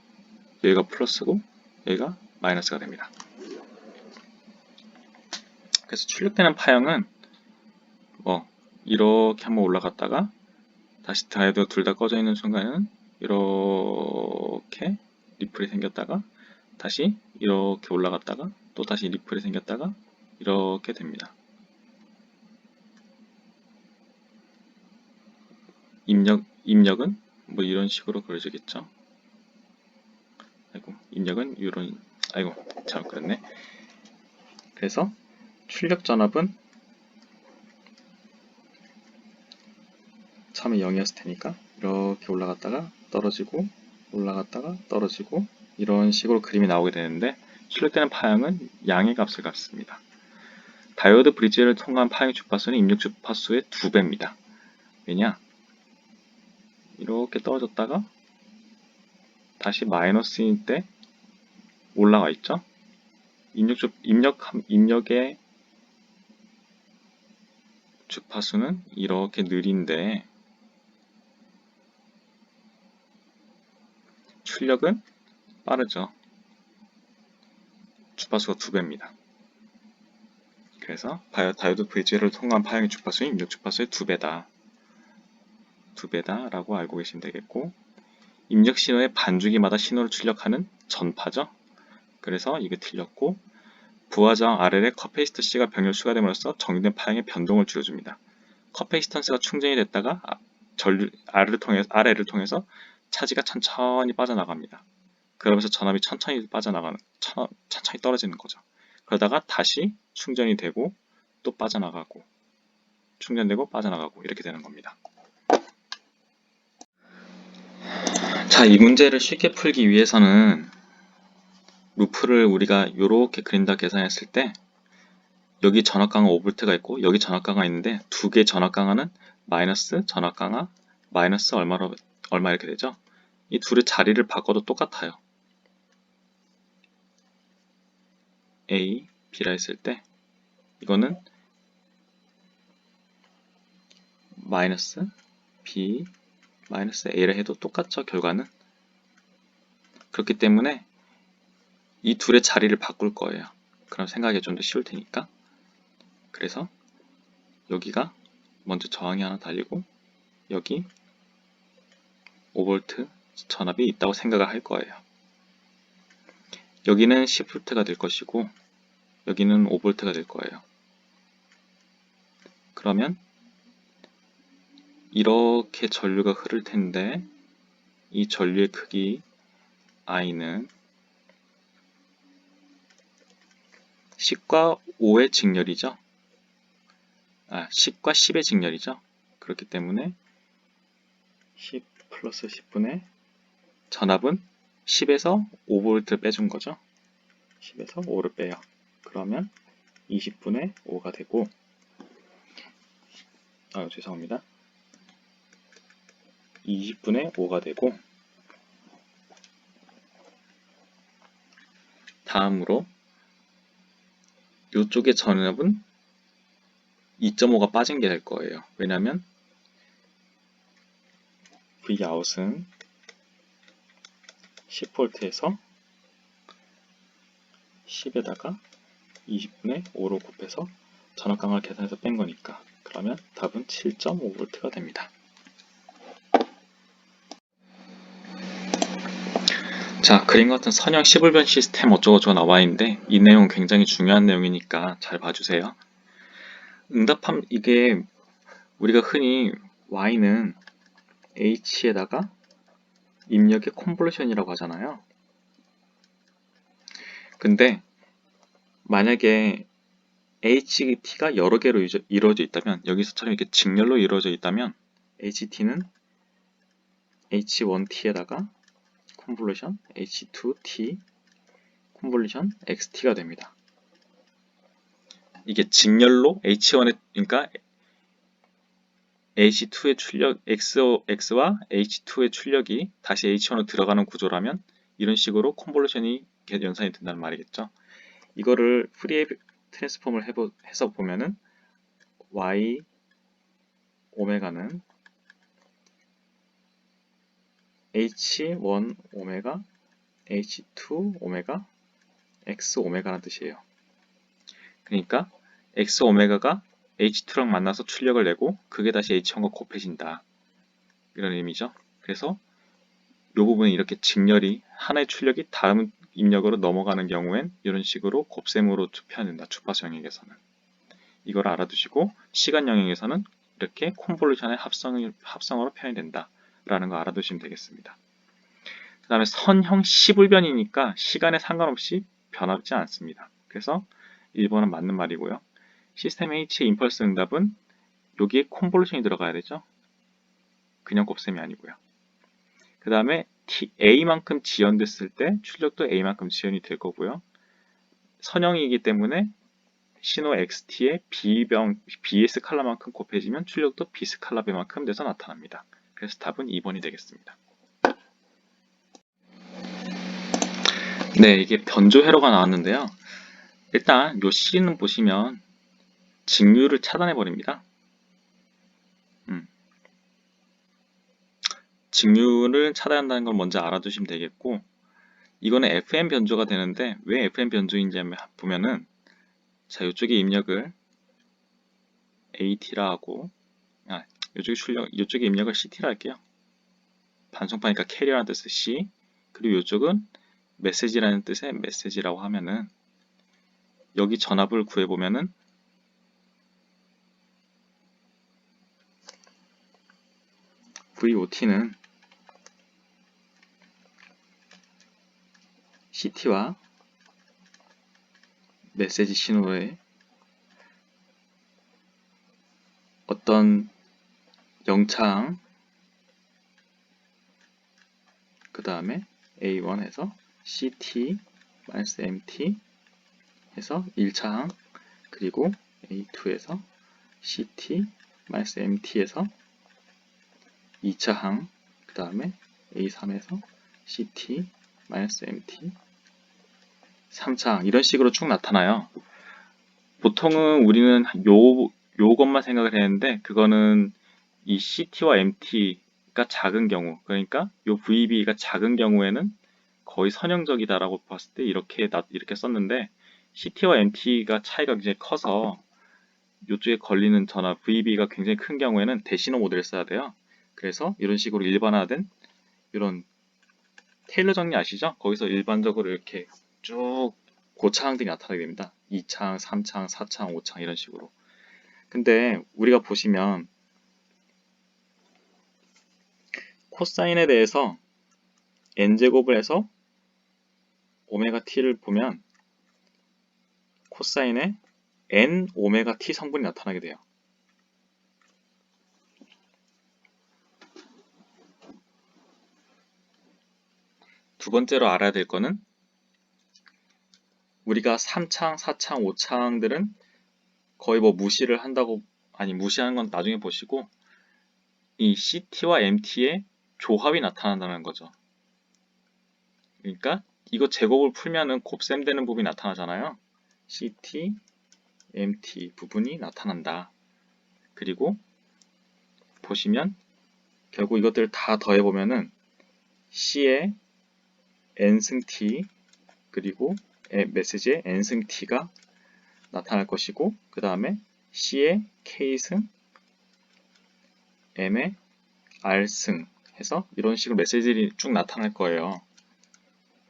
여기가 플러스고 여기가 마이너스가 됩니다. 그래서 출력되는 파형은 이렇게 한번 올라갔다가 다시 다이오드가 둘 다 꺼져 있는 순간에는 이렇게 리플이 생겼다가 다시 이렇게 올라갔다가 또 다시 리플이 생겼다가 이렇게 됩니다. 입력은 뭐 이런 식으로 그려지겠죠. 아이고, 입력은 이런, 아이고, 잘못 그렸네. 그래서 출력 전압은 처음에 0이었을 테니까 이렇게 올라갔다가 떨어지고 올라갔다가 떨어지고 이런 식으로 그림이 나오게 되는데 출력되는 파형은 양의 값을 갖습니다. 다이오드 브릿지를 통과한 파형의 주파수는 입력 주파수의 2배입니다. 왜냐? 이렇게 떨어졌다가 다시 마이너스인 때 올라가 있죠? 입력의 주파수는 이렇게 느린데 출력은 빠르죠. 주파수가 2배입니다. 그래서 다이오드 브릿지를 통과한 파형의 주파수는 입력 주파수의 2배다. 2배다 라고 알고 계시면 되겠고 입력 신호의 반주기마다 신호를 출력하는 전파죠. 그래서 이게 틀렸고 부하저항 RL에 커패시터 C가 병렬 추가됨으로써 정의된 파형의 변동을 줄여줍니다. 커패시턴스가 충전이 됐다가 RL을 통해서 차지가 천천히 빠져나갑니다. 그러면서 전압이 천천히 떨어지는 거죠. 그러다가 다시 충전이 되고 또 빠져나가고 충전되고 빠져나가고 이렇게 되는 겁니다. 자, 이 문제를 쉽게 풀기 위해서는 루프를 우리가 이렇게 그린다 계산했을 때 여기 전압강하 5V가 있고 여기 전압강하 있는데 두 개의 전압강하는 마이너스 전압강하 마이너스 얼마 이렇게 되죠. 이 둘의 자리를 바꿔도 똑같아요. A, B라 했을 때 이거는 마이너스 B, 마이너스 A를 해도 똑같죠. 결과는. 그렇기 때문에 이 둘의 자리를 바꿀 거예요. 그럼 생각이 좀 더 쉬울 테니까. 그래서 여기가 먼저 저항이 하나 달리고 여기 5V 전압이 있다고 생각을 할 거예요. 여기는 10V가 될 것이고 여기는 5V가 될 거예요. 그러면 이렇게 전류가 흐를 텐데 이 전류의 크기 I는 10과 5의 직렬이죠. 10과 10의 직렬이죠. 그렇기 때문에 10 플러스 10분의 전압은 10에서 5V를 빼준 거죠. 10에서 5를 빼요. 그러면 20분의 5가 되고 죄송합니다. 20분의 5가 되고 다음으로 이쪽의 전압은 2.5가 빠진 게 될 거예요. 왜냐하면 Vout은 10V에서 10에다가 20분의 5로 곱해서 전압강을 계산해서 뺀 거니까 그러면 답은 7.5V가 됩니다. 자, 그림 같은 선형 시불변 시스템 어쩌고저쩌고 나와 있는데 이 내용 굉장히 중요한 내용이니까 잘 봐주세요. 이게 우리가 흔히 Y는 H에다가 입력의 컨볼루션이라고 하잖아요. 근데 만약에 HT가 여러 개로 이루어져 있다면, 여기서처럼 이렇게 직렬로 이루어져 있다면 HT는 H1T에다가 컨볼루션 H2T 컨볼루션 XT가 됩니다. 이게 직렬로 H1에, 그러니까 H2의 출력 X와 H2의 출력이 다시 H1으로 들어가는 구조라면 이런 식으로 컨볼루션이 연산이 된다는 말이겠죠. 이거를 프리웨이 트랜스폼을 해서 보면은 Y 오메가는 H1 오메가 H2 오메가 X 오메가라는 뜻이에요. 그러니까 X 오메가가 H2랑 만나서 출력을 내고 그게 다시 H1과 곱해진다. 이런 의미죠. 그래서 이 부분은 이렇게 직렬이 하나의 출력이 다음 입력으로 넘어가는 경우엔 이런 식으로 곱셈으로 표현된다. 주파수 영역에서는. 이걸 알아두시고 시간 영역에서는 이렇게 콘볼루션의 합성으로 표현된다. 라는 거 알아두시면 되겠습니다. 그 다음에 선형 시불변이니까 시간에 상관없이 변하지 않습니다. 그래서 1번은 맞는 말이고요. 시스템 H의 임펄스 응답은 여기에 콘볼루션이 들어가야 되죠. 그냥 곱셈이 아니고요. 그 다음에 A만큼 지연됐을 때 출력도 A만큼 지연이 될 거고요. 선형이기 때문에 신호 XT에 B 스칼라만큼 곱해지면 출력도 B 스칼라배만큼 돼서 나타납니다. 그래서 답은 2번이 되겠습니다. 네, 이게 변조 회로가 나왔는데요. 일단 요 C는 보시면 직류를 차단해 버립니다. 직류를 차단한다는 걸 먼저 알아두시면 되겠고, 이거는 FM 변조가 되는데 왜 FM 변조인지 보면은, 자, 이쪽에 입력을 AT라 하고, 이쪽에 입력을 CT라 할게요. 반송파니까 캐리어라는 뜻의 C, 그리고 이쪽은 메시지라는 뜻의 메시지라고 하면은, 여기 전압을 구해보면은 VOT는 CT와 메시지 신호의 어떤 영차항, 그 다음에 A1에서 CT-MT 해서 1차항, 그리고 A2에서 CT-MT에서 2차항, 그 다음에 A3에서 CT-MT 3차항, 이런 식으로 쭉 나타나요. 보통은 우리는 요것만 생각을 했는데, 그거는 이 CT와 MT가 작은 경우, 그러니까 요 VB가 작은 경우에는 거의 선형적이다라고 봤을 때 이렇게 썼는데, CT와 MT가 차이가 굉장히 커서 이쪽에 걸리는 전압 VB가 굉장히 큰 경우에는 대신호 모델을 써야 돼요. 그래서 이런 식으로 일반화된 이런 테일러 정리 아시죠? 거기서 일반적으로 이렇게 쭉 고차항들이 나타나게 됩니다. 2차항, 3차항, 4차항, 5차항 이런 식으로. 근데 우리가 보시면 코사인에 대해서 n제곱을 해서 오메가 t를 보면 코사인에 n 오메가 t 성분이 나타나게 돼요. 두 번째로 알아야 될 거는, 우리가 3차항, 4차항, 5차항들은 거의 뭐 무시를 한다고, 아니 무시하는 건 나중에 보시고, 이 CT와 MT의 조합이 나타난다는 거죠. 그러니까 이거 제곱을 풀면은 곱셈되는 부분이 나타나잖아요. CT, MT 부분이 나타난다. 그리고 보시면 결국 이것들을 다 더해보면은 C의 N승 T 그리고 메시지의 N승 T가 나타날 것이고, 그 다음에 C의 K승, M의 R승 해서 이런 식으로 메시지들이 쭉 나타날 거예요.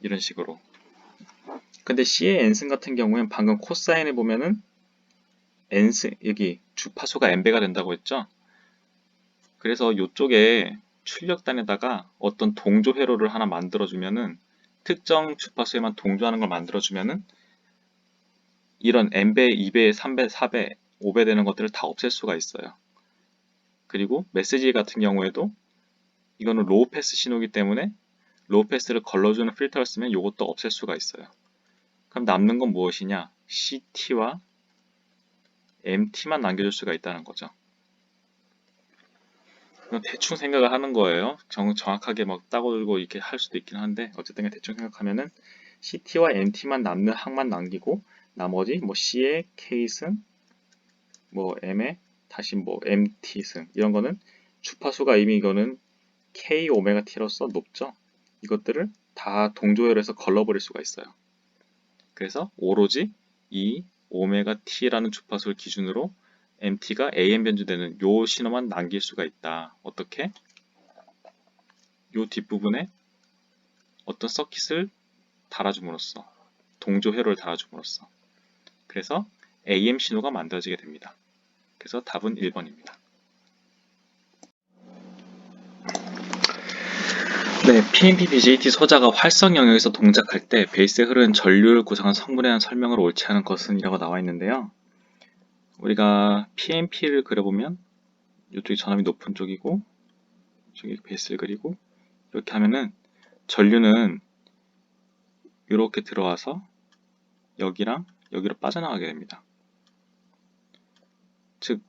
이런 식으로. 근데 C의 N승 같은 경우엔 방금 코사인에 보면은 N승, 여기 주파수가 N배가 된다고 했죠? 그래서 이쪽에 출력단에다가 어떤 동조 회로를 하나 만들어주면은, 특정 주파수에만 동조하는 걸 만들어주면은 이런 n배, 2배, 3배, 4배, 5배 되는 것들을 다 없앨 수가 있어요. 그리고 메시지 같은 경우에도 이거는 로우 패스 신호이기 때문에 로우 패스를 걸러주는 필터를 쓰면 이것도 없앨 수가 있어요. 그럼 남는 건 무엇이냐? CT와 MT만 남겨줄 수가 있다는 거죠. 대충 생각을 하는 거예요. 정확하게 막 따고들고 이렇게 할 수도 있긴 한데 어쨌든 대충 생각하면은 CT와 MT만 남는 항만 남기고 나머지 뭐 C의 K승, 뭐 M의 다시 뭐 MT승 이런 거는 주파수가 이미 이거는 K 오메가 T로서 높죠. 이것들을 다 동조열해서 걸러버릴 수가 있어요. 그래서 오로지 이 오메가 T라는 주파수를 기준으로 MT가 AM 변주되는 요 신호만 남길 수가 있다. 어떻게? 요 뒷부분에 어떤 서킷을 달아줌으로써 동조 회로를 달아줌으로써 그래서 AM 신호가 만들어지게 됩니다. 그래서 답은 1번입니다. 네, PNP BJT 소자가 활성 영역에서 동작할 때 베이스에 흐르는 전류를 구성한 성분에 대한 설명을 옳지 않은 것은 이라고 나와 있는데요. 우리가 PNP를 그려보면 이쪽이 전압이 높은 쪽이고 이쪽이 베이스를 그리고 이렇게 하면은 전류는 이렇게 들어와서 여기랑 여기로 빠져나가게 됩니다. 즉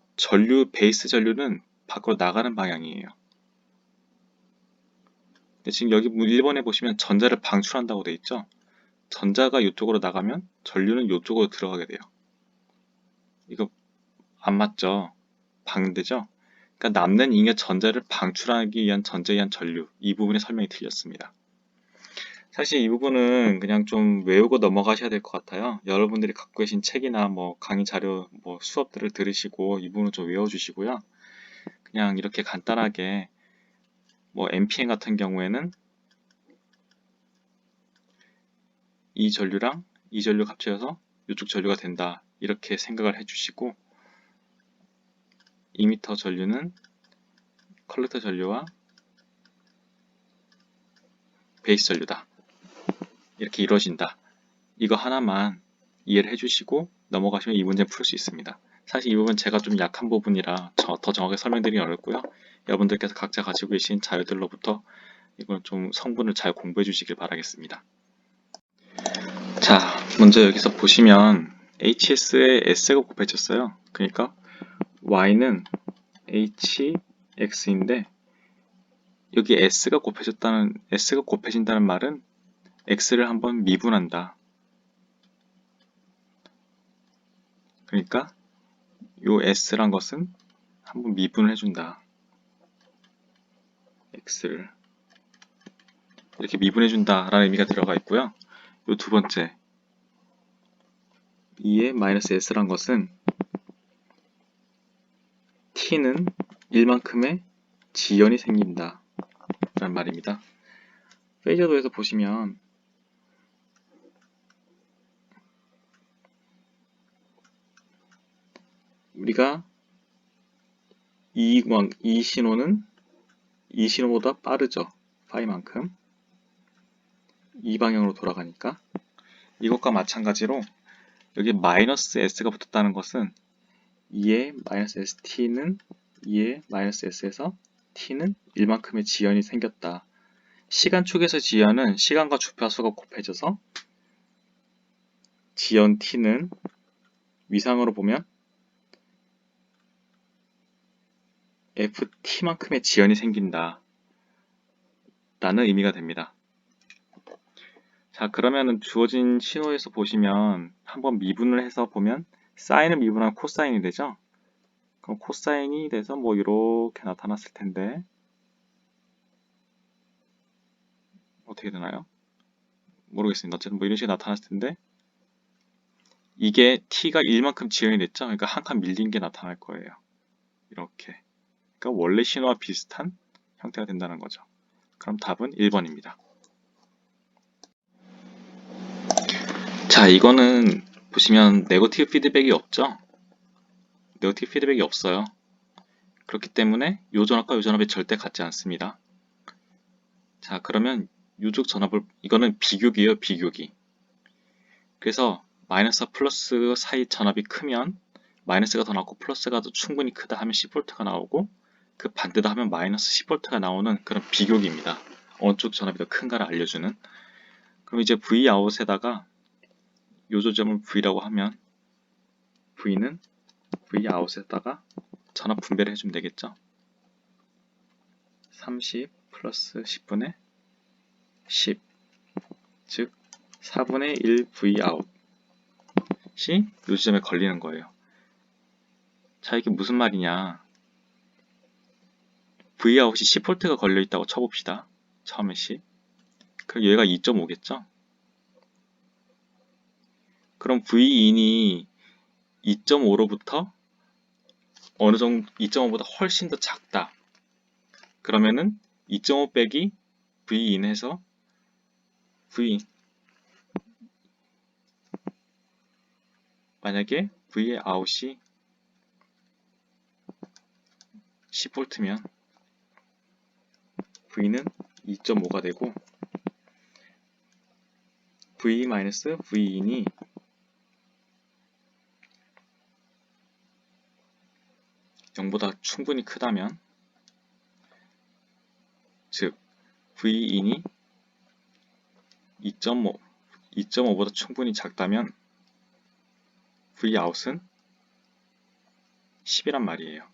베이스 전류는 밖으로 나가는 방향이에요. 근데 지금 여기 1번에 보시면 전자를 방출한다고 되어 있죠. 전자가 이쪽으로 나가면 전류는 이쪽으로 들어가게 돼요. 이거 안 맞죠? 반대죠? 그러니까 남는 잉여 전자를 방출하기 위한 전자에 의한 전류 이 부분의 설명이 틀렸습니다. 사실 이 부분은 그냥 좀 외우고 넘어가셔야 될 것 같아요. 여러분들이 갖고 계신 책이나 뭐 강의 자료, 뭐 수업들을 들으시고 이 부분을 좀 외워주시고요. 그냥 이렇게 간단하게 뭐 NPN 같은 경우에는 이 전류랑 이 전류 합쳐서 이쪽 전류가 된다. 이렇게 생각을 해주시고 이미터 전류는 컬렉터 전류와 베이스 전류다. 이렇게 이루어진다. 이거 하나만 이해를 해주시고 넘어가시면 이 문제는 풀 수 있습니다. 사실 이 부분 제가 좀 약한 부분이라 더 정확하게 설명드리기 어렵고요. 여러분들께서 각자 가지고 계신 자료들로부터 이걸 좀 성분을 잘 공부해 주시길 바라겠습니다. 자, 먼저 여기서 보시면 HS에 S가 곱해졌어요. 그러니까 Y는 HX인데 여기 S가 곱해진다는 말은 X를 한번 미분한다. 그러니까 요 S란 것은 한번 미분을 해준다. X를 이렇게 미분해준다 라는 의미가 들어가 있고요. 요 두 번째 2의 마이너스 S란 것은 T는 1만큼의 지연이 생긴다 라는 말입니다. 페이저도에서 보시면 우리가 이 신호는 이 신호보다 빠르죠. 파이만큼 이 방향으로 돌아가니까 이것과 마찬가지로 여기 마이너스 S가 붙었다는 것은 2의 마이너스 ST는 2의 마이너스 S에서 T는 1만큼의 지연이 생겼다. 시간축에서 지연은 시간과 주파수가 곱해져서 지연 T는 위상으로 보면 FT만큼의 지연이 생긴다 라는 의미가 됩니다. 자, 그러면은 주어진 신호에서 보시면 한번 미분을 해서 보면 사인을 미분하면 코사인이 되죠. 그럼 코사인이 돼서 뭐 이렇게 나타났을 텐데 어떻게 되나요? 모르겠습니다. 어쨌든 뭐 이런 식으로 나타났을 텐데 이게 t가 1만큼 지연이 됐죠. 그러니까 한 칸 밀린 게 나타날 거예요. 이렇게. 그러니까 원래 신호와 비슷한 형태가 된다는 거죠. 그럼 답은 1번입니다. 자, 이거는 보시면 네거티브 피드백이 없죠. 네거티브 피드백이 없어요. 그렇기 때문에 요 전압과 요 전압이 절대 같지 않습니다. 자, 그러면 요쪽 전압을 이거는 비교기예요, 비교기. 그래서 마이너스와 플러스 사이 전압이 크면 마이너스가 더 나오고 플러스가 더 충분히 크다 하면 10V가 나오고 그 반대다 하면 마이너스 10V가 나오는 그런 비교기입니다. 어느 쪽 전압이 더 큰가를 알려주는. 그럼 이제 Vout에다가 요 조점을 V라고 하면 V는 Vout에다가 전압 분배를 해주면 되겠죠. 30 플러스 10분의 10, 즉 4분의 1 Vout이 요 지점에 걸리는 거예요. 자, 이게 무슨 말이냐. Vout이 10V가 걸려있다고 쳐봅시다. 처음에 10. 그럼 얘가 2.5겠죠? 그럼 Vin이 2.5로부터 어느 정도 2.5보다 훨씬 더 작다. 그러면은 2.5 빼기 Vin 해서 만약에 V의 아웃이 10V면 V는 2.5가 되고 V-Vin이 0보다 충분히 크다면, 즉 Vin이 2.5보다 충분히 작다면 Vout은 10이란 말이에요.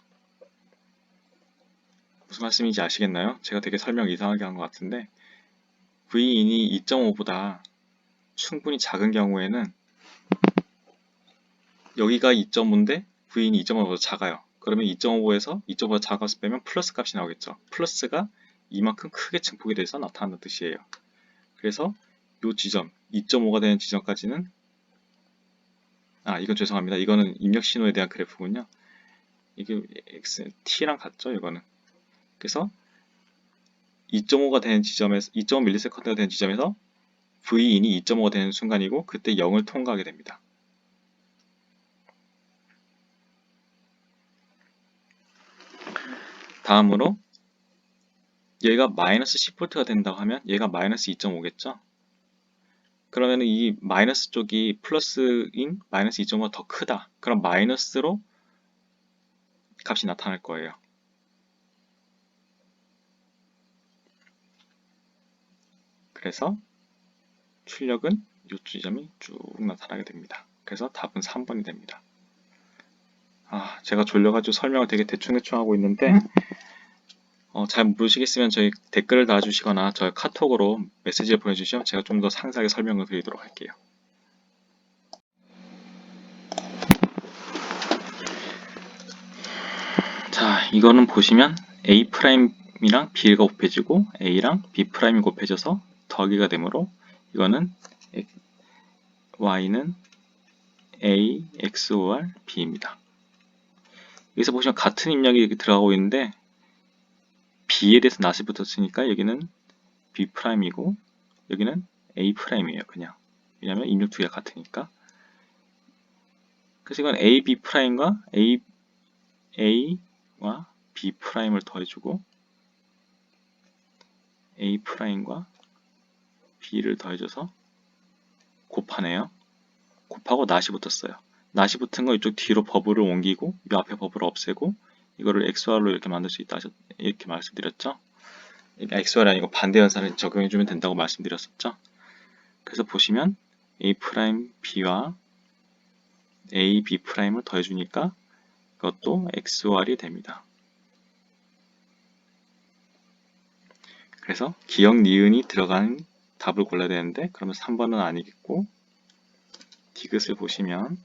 무슨 말씀인지 아시겠나요? 제가 되게 설명 이상하게 한 것 같은데 Vin이 2.5보다 충분히 작은 경우에는 여기가 2.5인데 Vin이 2.5보다 작아요. 그러면 2.5에서 2.5보다 작아서 빼면 플러스 값이 나오겠죠. 플러스가 이만큼 크게 증폭이 돼서 나타나는 뜻이에요. 그래서 이 지점 2.5가 되는 지점까지는 이건 죄송합니다. 이거는 입력 신호에 대한 그래프군요. 이게 t랑 같죠, 이거는. 그래서 2.5가 되는 지점에서 2.5ms가 되는 지점에서 Vin이 2.5가 되는 순간이고 그때 0을 통과하게 됩니다. 다음으로 얘가 마이너스 10V가 된다고 하면 얘가 마이너스 2.5겠죠? 그러면 이 마이너스 쪽이 플러스인 마이너스 2.5가 더 크다. 그럼 마이너스로 값이 나타날 거예요. 그래서 출력은 이 지점이 쭉 나타나게 됩니다. 그래서 답은 3번이 됩니다. 제가 졸려가지고 설명을 되게 대충대충 하고 있는데 잘 모르시겠으면 저희 댓글을 달아주시거나 저희 카톡으로 메시지를 보내주시면 제가 좀 더 상세하게 설명을 드리도록 할게요. 자, 이거는 보시면 A'이랑 B가 곱해지고 A랑 B'이 곱해져서 더하기가 되므로 이거는 Y는 A, XOR B입니다. 여기서 보시면 같은 입력이 이렇게 들어가고 있는데 B에 대해서 낫이 붙었으니까 여기는 B'이고 여기는 A'이에요. 그냥. 왜냐면 입력 두 개가 같으니까. 그래서 이건 A, B'과 A와 B'을 더해주고 A'과 B를 더해줘서 곱하네요. 곱하고 낫이 붙었어요. 낫이 붙은 거 이쪽 뒤로 버블을 옮기고 이 앞에 버블을 없애고 이거를 XOR로 이렇게 만들 수 있다 이렇게 말씀드렸죠. XOR이 아니고 반대 연산을 적용해주면 된다고 말씀드렸었죠. 그래서 보시면 A'B와 A, B'을 더해주니까 이것도 XOR이 됩니다. 그래서 기역, 니은이 들어간 답을 골라야 되는데 그러면 3번은 아니겠고 디귿을 보시면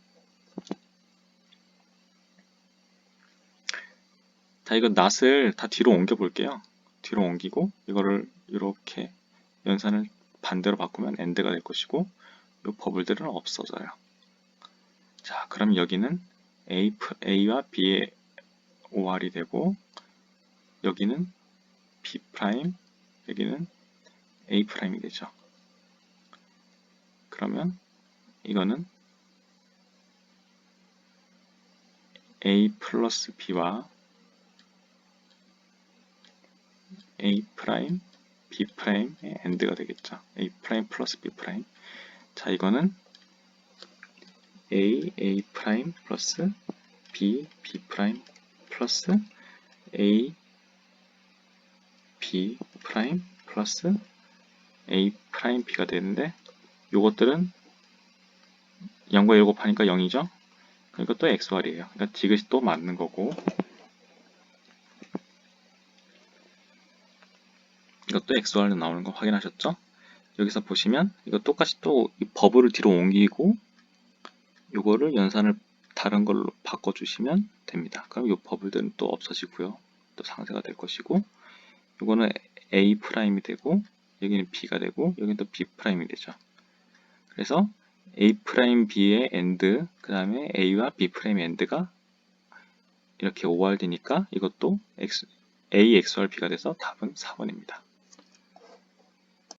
자, 이거 낫을 다 뒤로 옮겨 볼게요. 뒤로 옮기고 이거를 이렇게 연산을 반대로 바꾸면 엔드가 될 것이고 이 버블들은 없어져요. 자, 그럼 여기는 A와 B의 OR이 되고 여기는 B', 여기는 A'이 되죠. 그러면 이거는 A 플러스 B와 A', B'의 엔드가 되겠죠. A' 플러스 B'. 자, 이거는 A 프라임 플러스 B 프라임 플러스 A B 프라임 플러스 A 프라임 B가 되는데 요것들은 0과 1 곱하니까 0이죠? 이것도 XOR이에요. 그러니까 디귿이 또 맞는 거고 이것도 XOR로 나오는 거 확인하셨죠? 여기서 보시면 이거 똑같이 또 이 버블을 뒤로 옮기고 요거를 연산을 다른 걸로 바꿔주시면 됩니다. 그럼 이 버블들은 또 없어지고요. 또 상쇄가 될 것이고 요거는 A 프라임이 되고 여기는 B가 되고 여기는 또 B 프라임이 되죠. 그래서 A 프라임 B의 AND 그 다음에 A와 B 프라임 AND가 이렇게 OR 되니까 이것도 A XOR B가 돼서 답은 4번입니다.